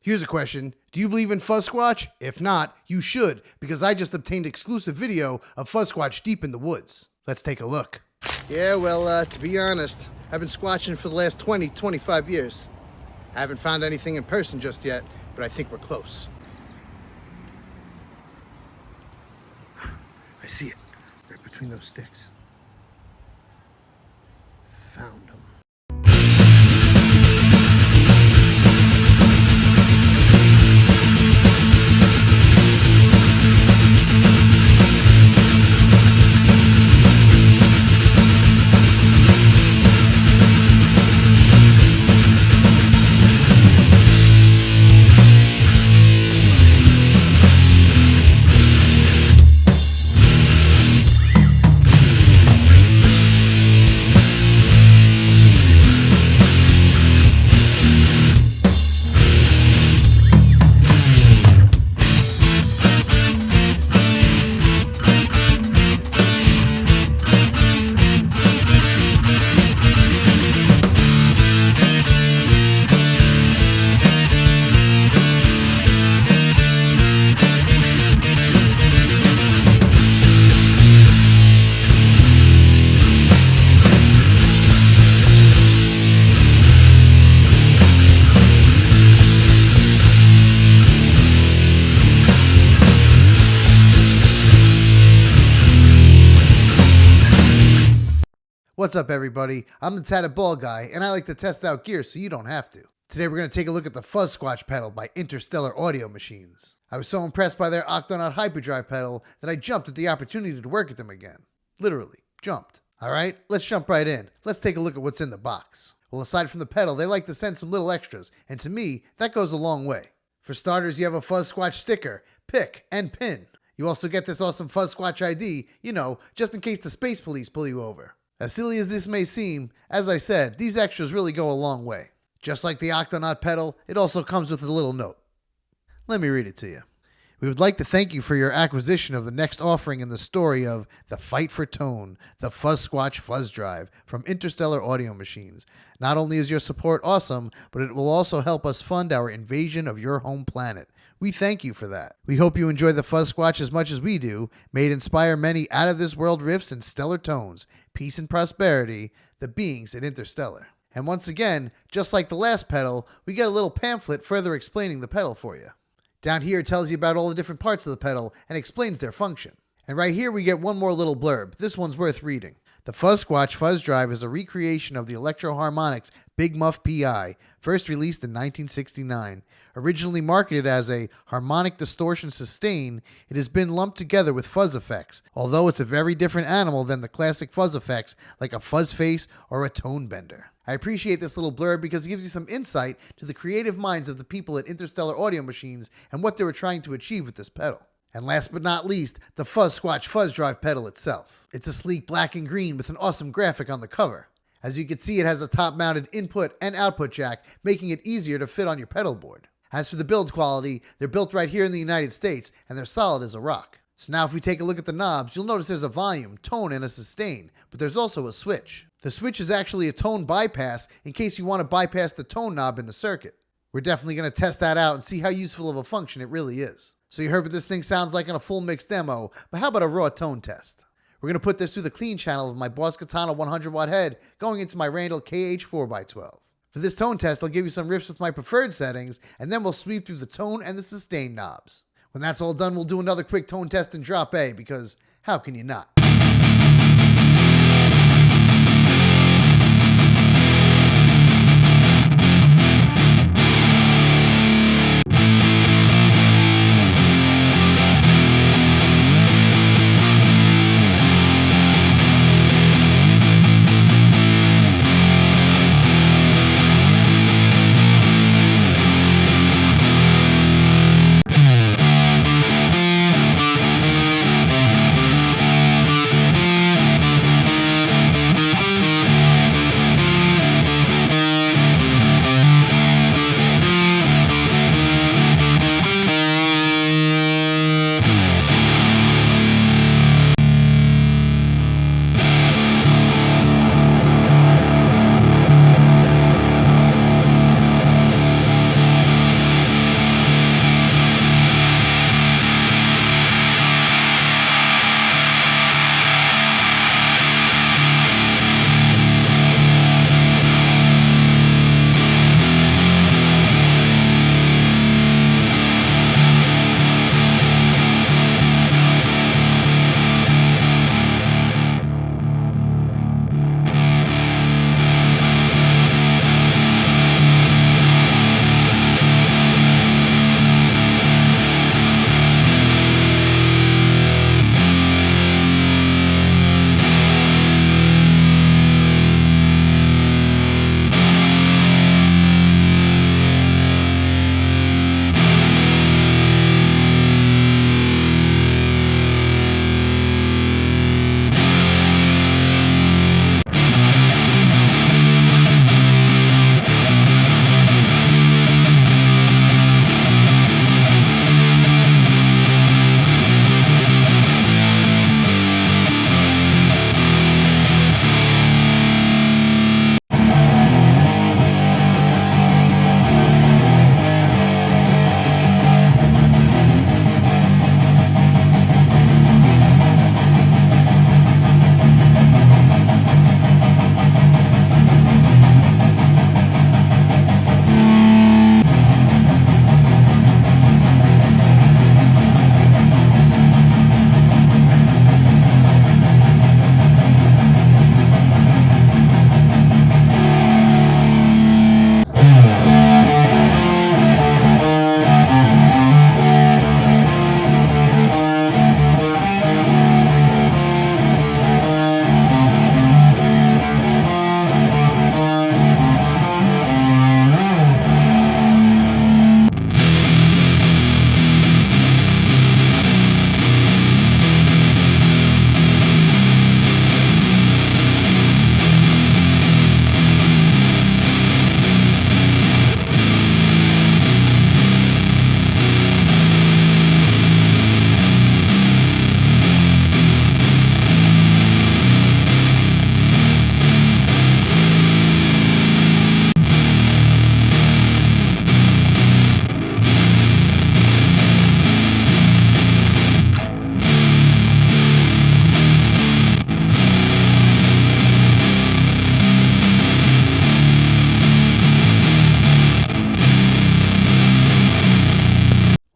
Here's a question. Do you believe in Fuzzsquatch? If not, you should, because I just obtained exclusive video of Fuzzsquatch deep in the woods. Let's take a look. Yeah, well, to be honest, I've been squatching for the last 25 years. I haven't found anything in person just yet, but I think we're close. I see it, right between those sticks. Found them. What's up, everybody? I'm the Tatted Bald Guy, and I like to test out gear so you don't have to. Today we're going to take a look at the Fuzzsquatch pedal by Interstellar Audio Machines. I was so impressed by their Octonaut Hyperdrive pedal that I jumped at the opportunity to work at them again. Literally, jumped. Alright, let's jump right in. Let's take a look at what's in the box. Well, aside from the pedal, they like to send some little extras, and to me, that goes a long way. For starters, you have a Fuzzsquatch sticker, pick, and pin. You also get this awesome Fuzzsquatch ID, just in case the space police pull you over. As silly as this may seem, as I said, these extras really go a long way. Just like the Octonaut pedal, it also comes with a little note. Let me read it to you. We would like to thank you for your acquisition of the next offering in the story of The Fight for Tone, the Fuzzsquatch Fuzzdrive from Interstellar Audio Machines. Not only is your support awesome, but it will also help us fund our invasion of your home planet. We thank you for that. We hope you enjoy the Fuzzsquatch as much as we do. May it inspire many out-of-this-world riffs and stellar tones, peace and prosperity, the beings at Interstellar. And once again, just like the last pedal, we get a little pamphlet further explaining the pedal for you. Down here it tells you about all the different parts of the pedal and explains their function. And right here we get one more little blurb. This one's worth reading. The Fuzzsquatch Fuzzdrive is a recreation of the Electro-Harmonix Big Muff PI, first released in 1969. Originally marketed as a harmonic distortion sustain, it has been lumped together with fuzz effects, although it's a very different animal than the classic fuzz effects like a fuzz face or a tone bender. I appreciate this little blurb because it gives you some insight to the creative minds of the people at Interstellar Audio Machines and what they were trying to achieve with this pedal. And last but not least, the Fuzzsquatch Fuzzdrive pedal itself. It's a sleek black and green with an awesome graphic on the cover. As you can see, it has a top-mounted input and output jack, making it easier to fit on your pedal board. As for the build quality, they're built right here in the United States, and they're solid as a rock. So now if we take a look at the knobs, you'll notice there's a volume, tone, and a sustain, but there's also a switch. The switch is actually a tone bypass in case you want to bypass the tone knob in the circuit. We're definitely going to test that out and see how useful of a function it really is. So you heard what this thing sounds like in a full mix demo, but how about a raw tone test? We're going to put this through the clean channel of my Boss Katana 100 watt head going into my Randall KH4x12. For this tone test, I'll give you some riffs with my preferred settings, and then we'll sweep through the tone and the sustain knobs. When that's all done, we'll do another quick tone test in drop A, because how can you not?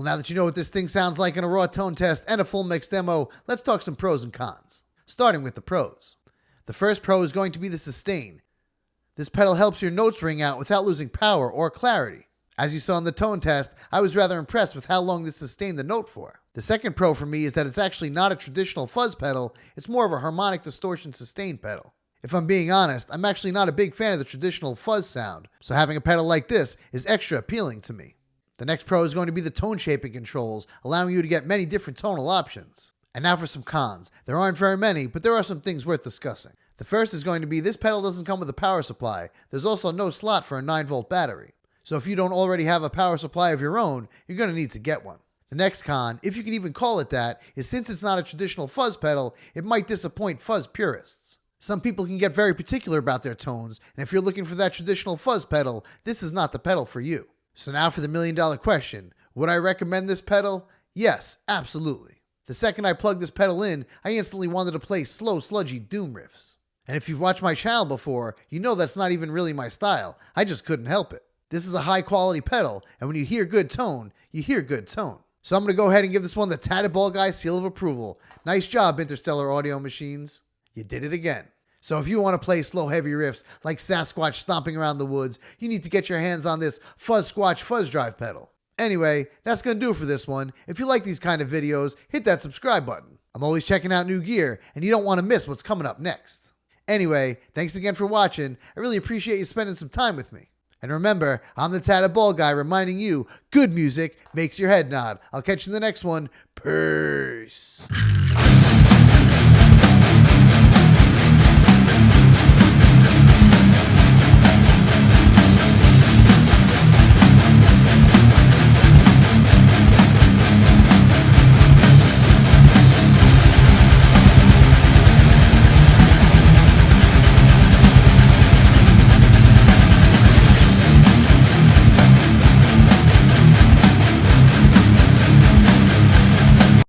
Well, now that you know what this thing sounds like in a raw tone test and a full mix demo, let's talk some pros and cons. Starting with the pros. The first pro is going to be the sustain. This pedal helps your notes ring out without losing power or clarity. As you saw in the tone test, I was rather impressed with how long this sustained the note for. The second pro for me is that it's actually not a traditional fuzz pedal, it's more of a harmonic distortion sustain pedal. If I'm being honest, I'm actually not a big fan of the traditional fuzz sound, so having a pedal like this is extra appealing to me. The next pro is going to be the tone shaping controls, allowing you to get many different tonal options. And now for some cons. There aren't very many, but there are some things worth discussing. The first is going to be this pedal doesn't come with a power supply. There's also no slot for a 9-volt battery. So if you don't already have a power supply of your own, you're going to need to get one. The next con, if you can even call it that, is since it's not a traditional fuzz pedal, it might disappoint fuzz purists. Some people can get very particular about their tones, and if you're looking for that traditional fuzz pedal, this is not the pedal for you. So now for the million-dollar question. Would I recommend this pedal? Yes, absolutely. The second I plugged this pedal in, I instantly wanted to play slow, sludgy doom riffs. And if you've watched my channel before, you know that's not even really my style. I just couldn't help it. This is a high-quality pedal, and when you hear good tone, you hear good tone. So I'm going to go ahead and give this one the Tatted Bald Guy seal of approval. Nice job, Interstellar Audio Machines. You did it again. So if you want to play slow, heavy riffs like Sasquatch stomping around the woods, you need to get your hands on this Fuzzsquatch Fuzzdrive pedal. Anyway, that's going to do it for this one. If you like these kind of videos, hit that subscribe button. I'm always checking out new gear, and you don't want to miss what's coming up next. Anyway, thanks again for watching. I really appreciate you spending some time with me. And remember, I'm the Tatted Bald Guy reminding you, good music makes your head nod. I'll catch you in the next one. Peace.